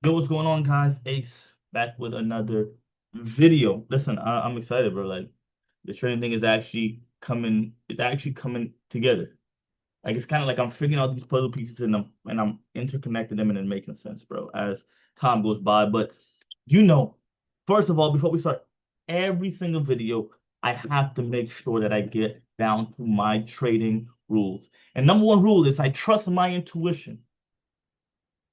Yo, what's going on, guys? Ace back with another video. Listen, I'm excited, bro. Like the trading thing is actually coming. It's actually coming together. Like it's kind of like I'm figuring out these puzzle pieces and I'm interconnecting them and then making sense, bro, as time goes by. But you know, first of all, before we start every single video, I have to make sure that I get down to my trading rules. And number one rule is I trust my intuition,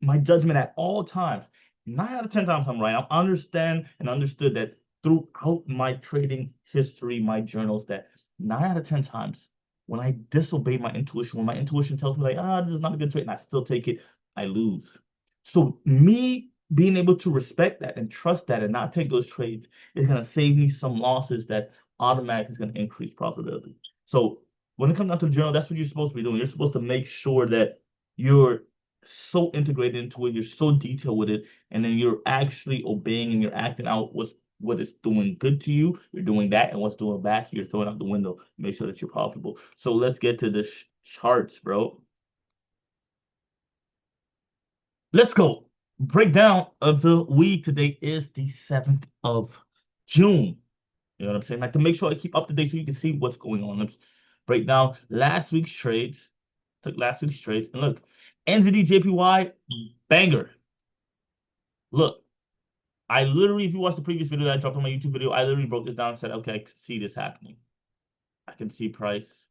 my judgment at all times. 9 out of 10 times I'm right. I understand and understood that throughout my trading history, my journals, that 9 out of 10 times when I disobey my intuition, when my intuition tells me like, this is not a good trade, and I still take it, I lose. So me being able to respect that and trust that and not take those trades is gonna save me some losses that automatically is gonna increase profitability. So when it comes down to the journal, that's what you're supposed to be doing. You're supposed to make sure that you're so integrated into it, you're so detailed with it, and then you're actually obeying and you're acting out what is doing good to you. You're doing that, and what's doing bad, you're throwing out the window. Make sure that you're profitable. So let's get to the charts, bro. Let's go. Breakdown of the week today is the 7th of June. You know what I'm saying? Like to make sure I keep up to date so you can see what's going on. Let's break down last week's trades. Took last week's trades. And look, NZD JPY, banger. Look, I literally, if you watch the previous video that I dropped on my YouTube video, I literally broke this down and said, okay, I can see this happening. I can see price,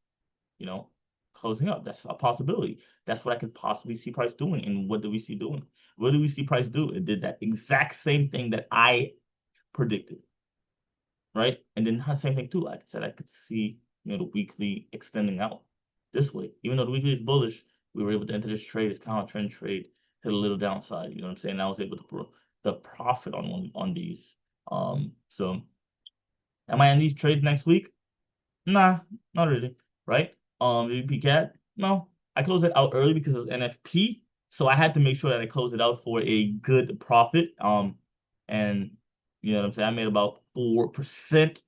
you know, closing up. That's a possibility. That's what I could possibly see price doing. And what do we see doing? What do we see price do? It did that exact same thing that I predicted, right? And then the same thing too. Like I said, I could see, the weekly extending out this way. Even though the weekly is bullish, we were able to enter this trade, this counter trend trade, hit a little downside. You know what I'm saying? I was able to the profit on these. So am I in these trades next week? Nah, not really. Right? VP cat? No. I closed it out early because of NFP. So I had to make sure that I closed it out for a good profit. And you know what I'm saying? I made about 4%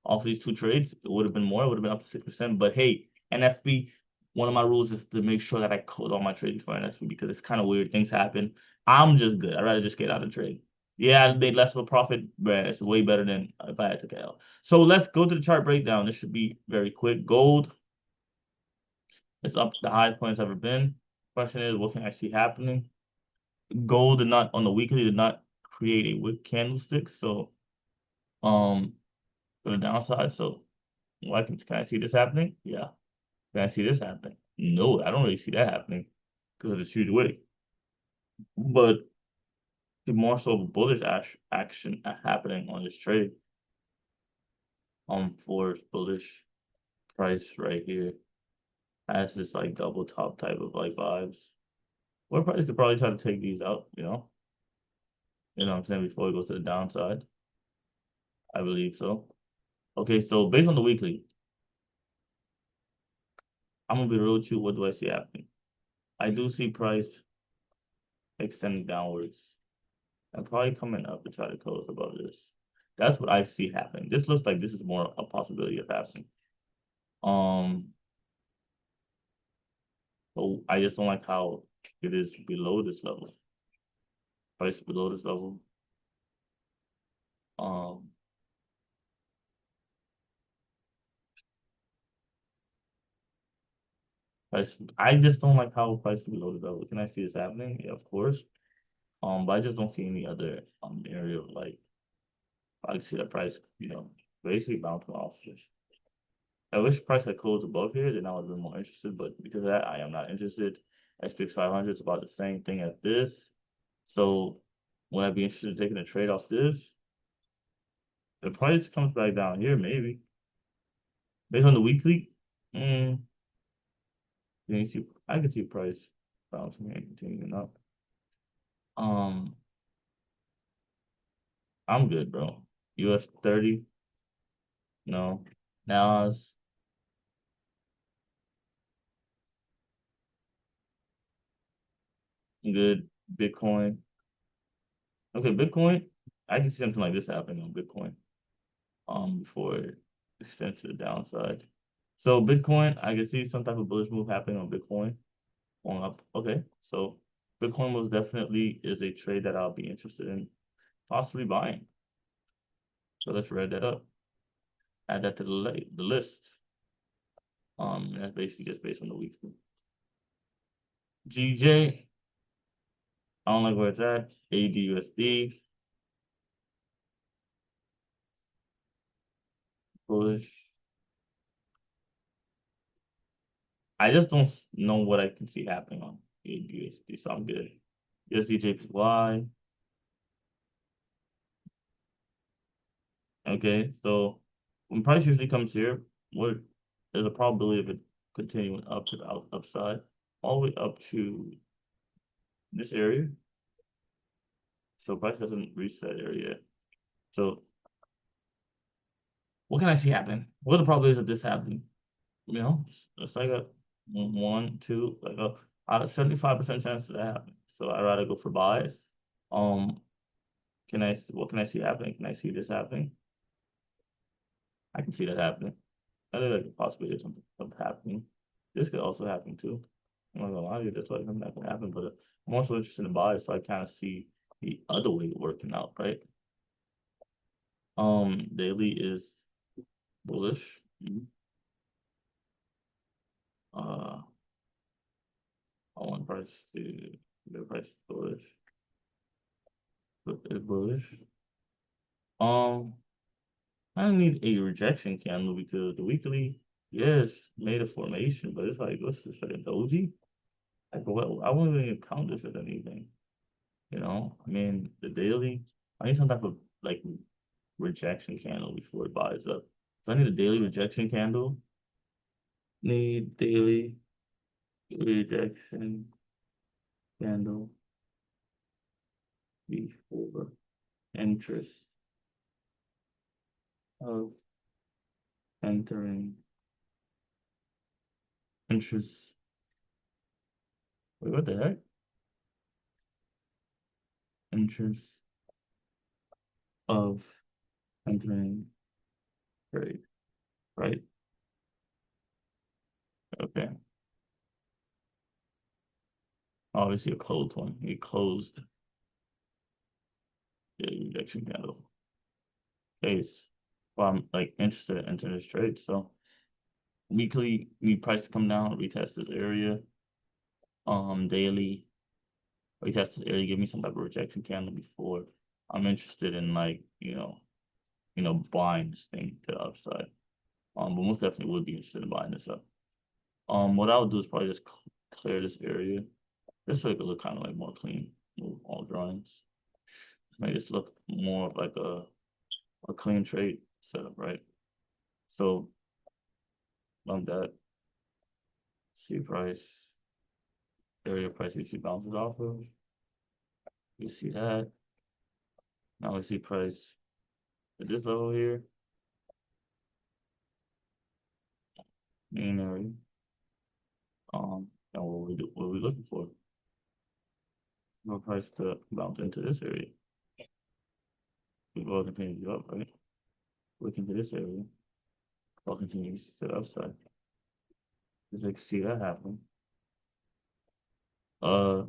off these two trades. It would have been more, it would have been up to 6%. But hey, NFP, one of my rules is to make sure that I close all my trades before NFP because it's kind of weird. Things happen. I'm just good. I'd rather just get out of trade. Yeah, I made less of a profit, but it's way better than if I had to KO. So let's go to the chart breakdown. This should be very quick. Gold is up to the highest point it's ever been. Question is, what can I see happening? Gold did not on the weekly did not create a wick candlestick, so um for the downside. So why can I see this happening? Yeah. Can I see this happening? No, I don't really see that happening because of this huge wick. But the more so of a bullish action happening on this trade. For bullish price right here has this like double top type of like vibes. Where price could probably try to take these out, You know what I'm saying, before it goes to the downside. I believe so. Okay, so based on the weekly, I'm gonna be real with you. What do I see happening? I do see price extending downwards and probably coming up to try to close above this. That's what I see happening. This looks like this is more a possibility of happening. Um, so I just don't like how it is below this level. Price below this level. Um, price. I just don't like how price below the level. Can I see this happening? Yeah, of course. But I just don't see any other area of like I can see the price, basically bouncing off this. I wish price had closed above here, then I would have been more interested. But because of that, I am not interested. SPX 500 is about the same thing as this. So would I be interested in taking a trade off this? The price comes back down here, maybe. Based on the weekly, mm, you see, I can see price bouncing and continuing up. Um, I'm good, bro. US 30, no. Nas, good. Bitcoin. Okay, Bitcoin. I can see something like this happening on Bitcoin. Before it extends to the downside. So Bitcoin, I can see some type of bullish move happening on Bitcoin going up. Okay, so Bitcoin most definitely is a trade that I'll be interested in possibly buying. So let's read that up. Add that to the list. That's basically just based on the weekly. GJ, I don't like where it's at. ADUSD, bullish. I just don't know what I can see happening on ADUSD, so I'm good. USD Okay, so when price usually comes here, what there's a probability of it continuing up to the upside, all the way up to this area. So price hasn't reached that area yet. So what can I see happening? What are the probabilities of this happening? It's like a one, two, like a out of 75% chance of that happening. So I'd rather go for buys. Um, what can I see happening? Can I see this happening? I can see that happening. I think like a possibility of something happening. This could also happen too. I'm not gonna lie to you, that's why something that can happen, but I'm also interested in buys, so I kind of see the other way working out, right? Daily is bullish. Uh, I want price to the price bullish, but it's bullish. Um, I need a rejection candle because the weekly, yes, made a formation, but it's like what's this like a doji? Like what? I wouldn't even count this as anything. I mean the daily. I need some type of like rejection candle before it buys up. So I need a daily rejection candle. Need daily rejection candle before interest of entering interest. Wait, what the heck? Interest of entering trade, right? Okay. Obviously a closed one. A closed rejection candle. Case. Well, I'm like interested in entering this trade. So weekly need price to come down, retest this area. Daily retest this area, give me some type of rejection candle before I'm interested in like, buying this thing to the upside. But most definitely would be interested in buying this up. What I would do is probably just clear this area. This so it could look kind of like more clean. Move all drawings. Make this look more of like a clean trade setup, right? So on that, see price, area price you see bounces off of. You see that. Now we see price at this level here, main area. And what we looking for? No price to bounce into this area. We will continue to go up, right? Look into this area. All continues to the upside. Just like see that happen. Uh,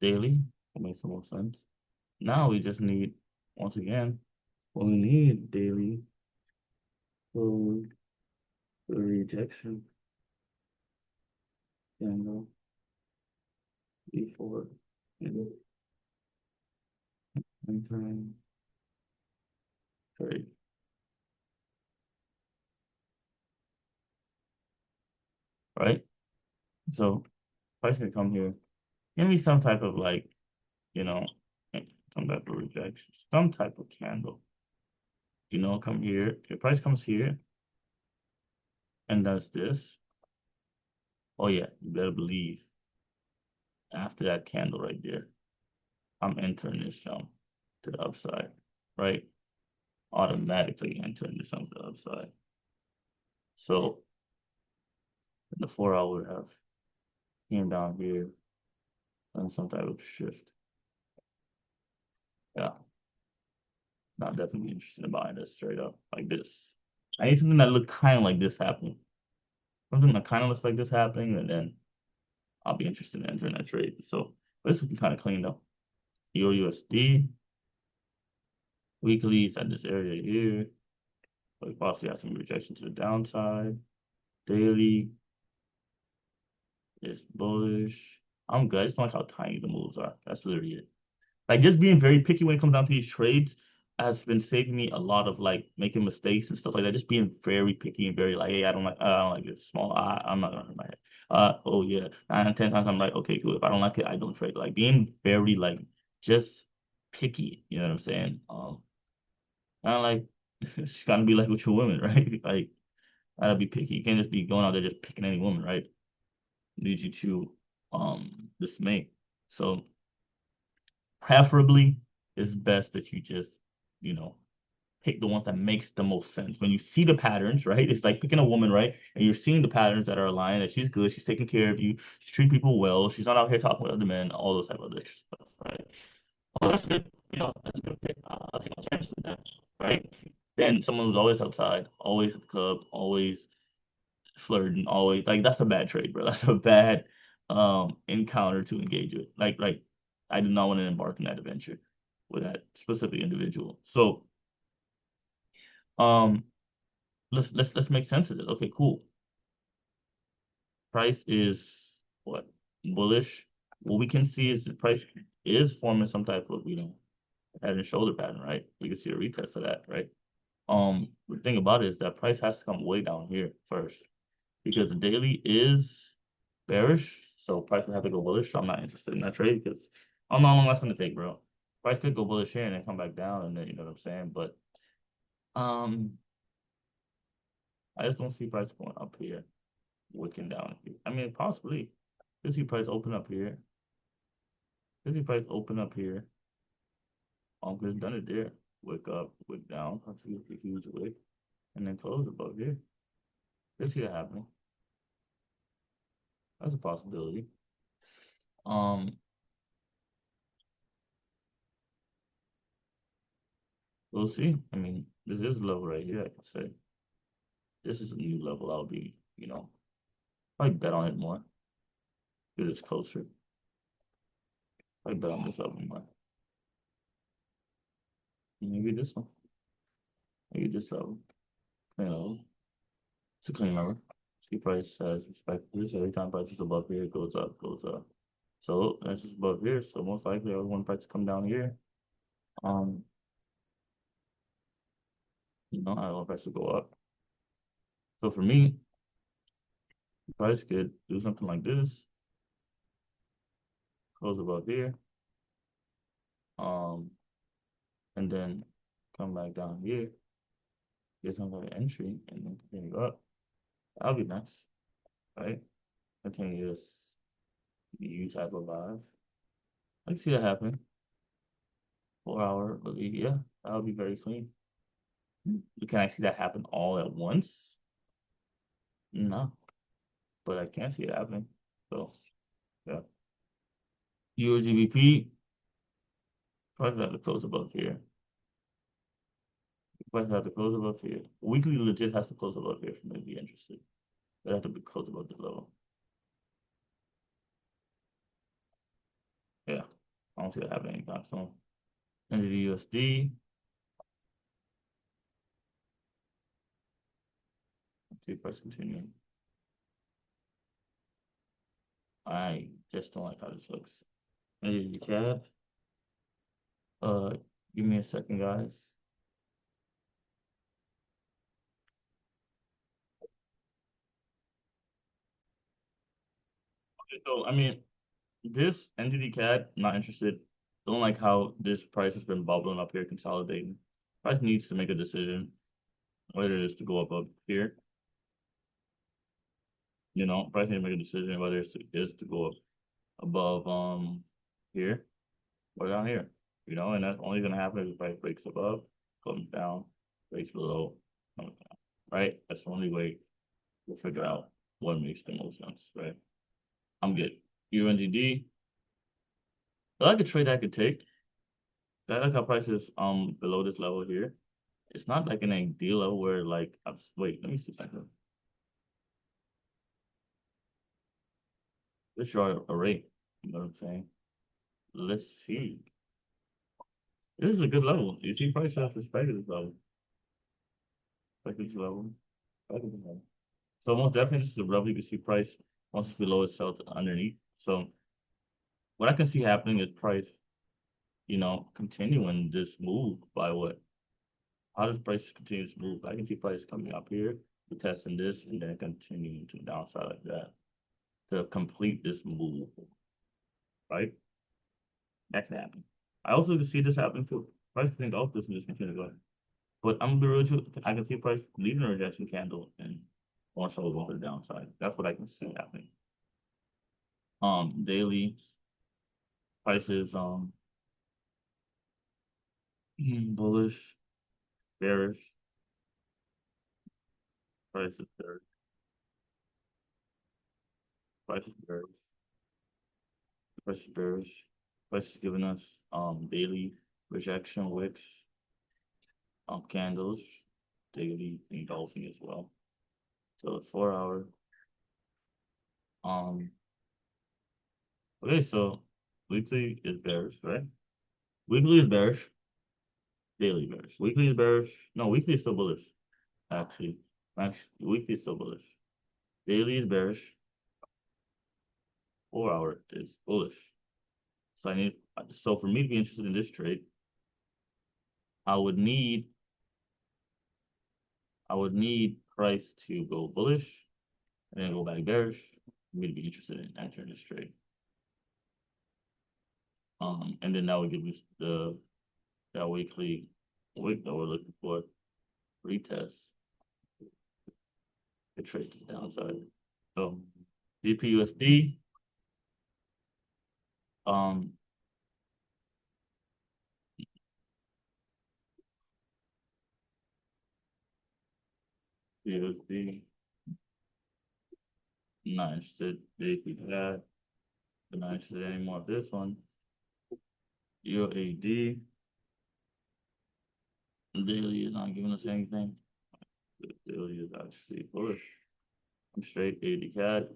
daily will make some more sense. Now we just need, once again, what we need daily for the rejection candle before entering trade, right? So price can come here. Give me some type of like, you know, some type of rejection, some type of candle. Come here. If price comes here and does this, oh yeah, you better believe after that candle right there, I'm entering this jump to the upside, right? Automatically entering this jump to the upside. So in the 4 hour have came down here and some type of shift. Yeah, not definitely interested in buying this straight up like this. I need something that look kind of like this happening. Something that kind of looks like this happening, and then I'll be interested in entering that trade. So This would be kind of clean though. Euro USD, weeklies at this area here. Like possibly have some rejection to the downside. Daily is bullish. I'm good. I just don't like how tiny the moves are. That's literally it. Like just being very picky when it comes down to these trades has been saving me a lot of like making mistakes and stuff like that. Just being very picky and very like, hey, I don't like this small. I'm not gonna hurt my head. Oh yeah, 9 and 10 times I'm like, okay, cool. If I don't like it, I don't trade. Like being very like just picky. You know what I'm saying? Kind of like it's gotta be like with your women, right? Like gotta be picky. You can't just be going out there just picking any woman, right? Leads you to dismay. So preferably, it's best that you just, you know, pick the ones that makes the most sense. When you see the patterns, right? It's like picking a woman, right? And you're seeing the patterns that are aligned, that she's good, she's taking care of you, she treats people well, she's not out here talking with other men, all those type of other stuff, right? Well, that's good. That's a good pick. I'll take my chance with that, right? Then someone who's always outside, always at the club, always flirting, always like that's a bad trade, bro. That's a bad encounter to engage with. Like I do not want to embark on that adventure with that specific individual. So um let's make sense of this. Okay, cool. Price is what? Bullish. What we can see is the price is forming some type of, head and shoulder pattern, right? We can see a retest of that, right? The thing about it is that price has to come way down here first because the daily is bearish, so price would have to go bullish. So I'm not interested in that trade because I don't know how long that's gonna take, bro. Price could go bullish here and then come back down, and then you know what I'm saying. But um, I just don't see price going up here, wicking down here. I mean, possibly. Could see price open up here. Could see price open up here. Because it's done it there. Wick up, wick down. I see a huge wick, and then close above here. Could see that happening. That's a possibility. Um, we'll see. I mean, this is level right here. I can say this is a new level. I'll be, I bet on it more because it's closer. I bet on this level more. Maybe this one. Maybe this level. You know, it's a clean level. See price has respect to this. Every time price is above here, it goes up, goes up. So that's just above here. So most likely I would want price to come down here. Um, I want price to go up. So for me, price could do something like this, close above here, um, and then come back down here, get some kind of entry, and then continue up. That'll be nice, right? Continue this U type of vibe. I can see that happening. 4 hour, but yeah, that'll be very clean. Can I see that happen all at once? No, but I can see it happening. So yeah, Euro GBP probably have to close above here. Probably have to close above here. Weekly legit has to close above here for me to be interested. They have to be close above the level. Yeah, I don't see that happening anytime soon. NZD USD. Let's see price continuing. I just don't like how this looks. NZD CAD. Uh, give me a second, guys. Okay, so I mean, this NZD CAD, not interested. Don't like how this price has been bubbling up here, consolidating. Price needs to make a decision whether it is to go above here. Price needs to make a decision whether is to go up above here or down here. And that's only gonna happen if the price breaks above, comes down, breaks below, comes down. Right? That's the only way we'll figure out what makes the most sense, right? I'm good. UNGD, I like a trade I could take. I like how price is below this level here. It's not like an ideal level where like wait, let me see something. Let's draw a rate. You know what I'm saying? let's see. This is a good level. You see, price has respected this level. Respect this level. Respect this level. So most definitely, this is a level you can see price once it's below itself underneath. So what I can see happening is price, continuing this move by what? How does price continue to move? I can see price coming up here, testing this, and then continuing to the downside like that to complete this move, right? That can happen. I also can see this happening too. Price can go up this and just continue to go. But I'm gonna be real with you, I can see price leaving a rejection candle and also going to the downside. That's what I can see happening. Daily prices, bullish, bearish, prices bearish, prices bearish, prices bearish, prices giving us daily rejection wicks, candles, daily engulfing as well. So it's 4 hour. Um, okay, so weekly is bearish, right? Weekly is bearish, daily bearish. Weekly is bearish. No, weekly is still bullish. Actually, weekly is still bullish. Daily is bearish. 4 hour is bullish. So for me to be interested in this trade, I would need price to go bullish and then go back bearish for me to be interested in entering this trade. And then that would give us that weekly wick that we're looking for retest the trade to the downside. So GPUSD, um, USD, not interested. JP that, but not interested anymore. This one, UAD, daily is not giving us anything. The daily is actually bullish. I'm straight 80 CAD.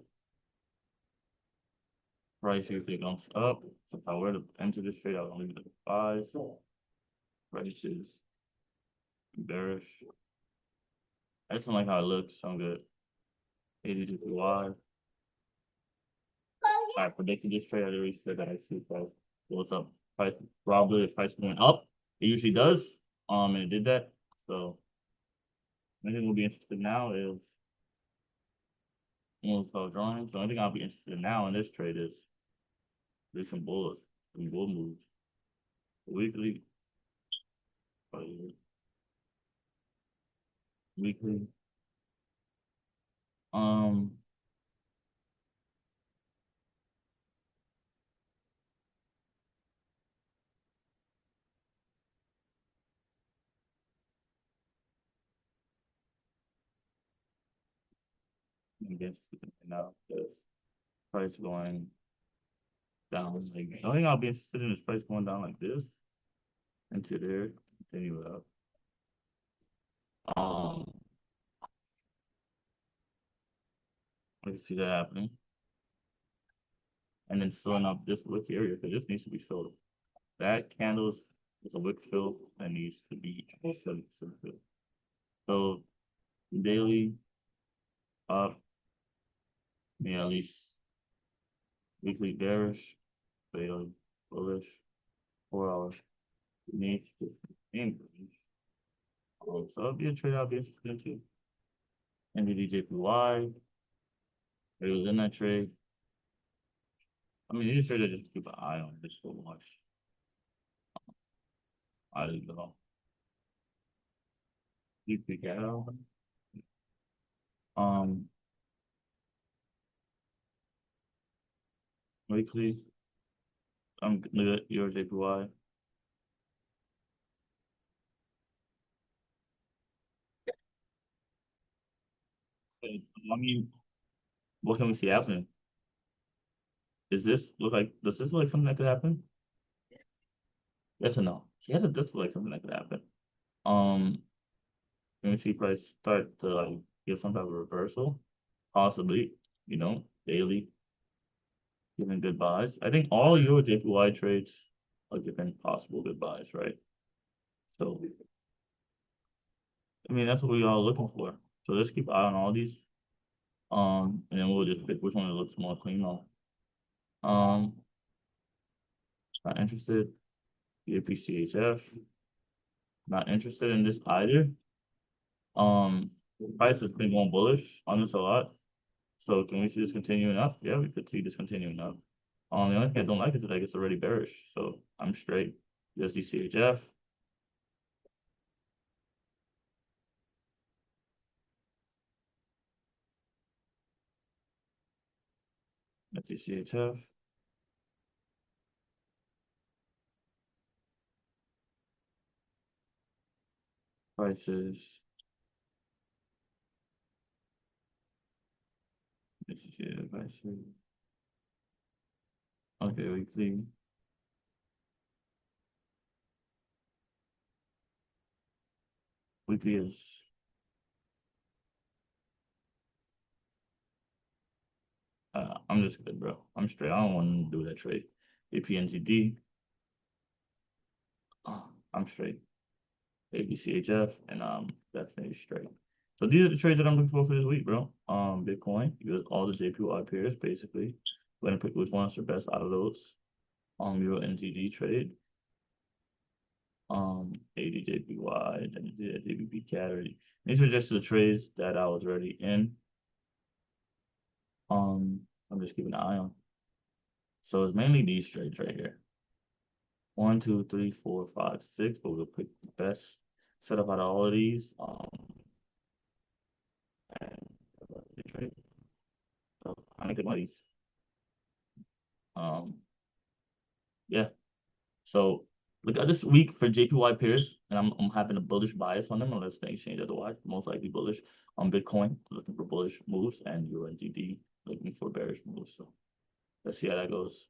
Price usually comes up. So if I were to enter this trade, I would leave it at 5. Price is bearish. I just don't like how it looks. So I'm good. 82 PY. I predicted this trade. I already said that I see price goes up. Price probably if price went up, it usually does. And it did that. So the only thing we'll be interested now is we'll start drawing. So the only thing I'll be interested in now in this trade is there's some bull moves. Weekly, weekly. Um, I'm interested in now because price going down. Like the only thing I'll be interested in is price going down like this into there, continue up. Um, I can see that happening. And then filling up this wick area because this needs to be filled. That candles is a wick fill that needs to be filled. So daily up, yeah, at least weekly bearish, daily bullish, 4 hours needs to increase. So it'll be a trade I'll be interested in too. NVDJPY, it was in that trade. I mean, you trade just keep an eye on this so much. I don't know. You pick out. Um, weekly. I'm look at your JPY. I mean, what can we see happening? Does this look like something that could happen? Yes or no? Yeah, this look like something that could happen. Um, can we see price start to give some type of reversal? Possibly, daily. giving good buys. I think all your JPY trades are giving possible good buys, right? So, I mean, that's what we all looking for. So let's keep an eye on all these. And then we'll just pick which one looks more clean on. Um, not interested. BAPCHF. Not interested in this either. Price has been going bullish on this a lot. So can we see this continuing up? Yeah, we could see this continuing up. The only thing I don't like is that it's already bearish. So I'm straight. USDCHF. USDCHF. Prices. USDCHF prices. Okay, weekly. Weekly is I'm just good, bro. I'm straight. I don't want to do that trade. APNZD. I'm straight. ABCHF, and definitely straight. So these are the trades that I'm looking for this week, bro. Bitcoin, you got all the JPY pairs basically. We're gonna pick which one's the best out of those. Euro NZD trade. ADJPY, then the JBP carry. These are just the trades that I was already in. I'm just keeping an eye on. So it's mainly these trades right here. 1, 2, 3, 4, 5, 6, but we'll pick the best setup out of all of these. And the trade. So I make good money. Um, yeah. So look at this week for JPY pairs, and I'm having a bullish bias on them unless the exchange otherwise. Most likely bullish on Bitcoin, looking for bullish moves, and UNGD looking for bearish moves. So let's see how that goes.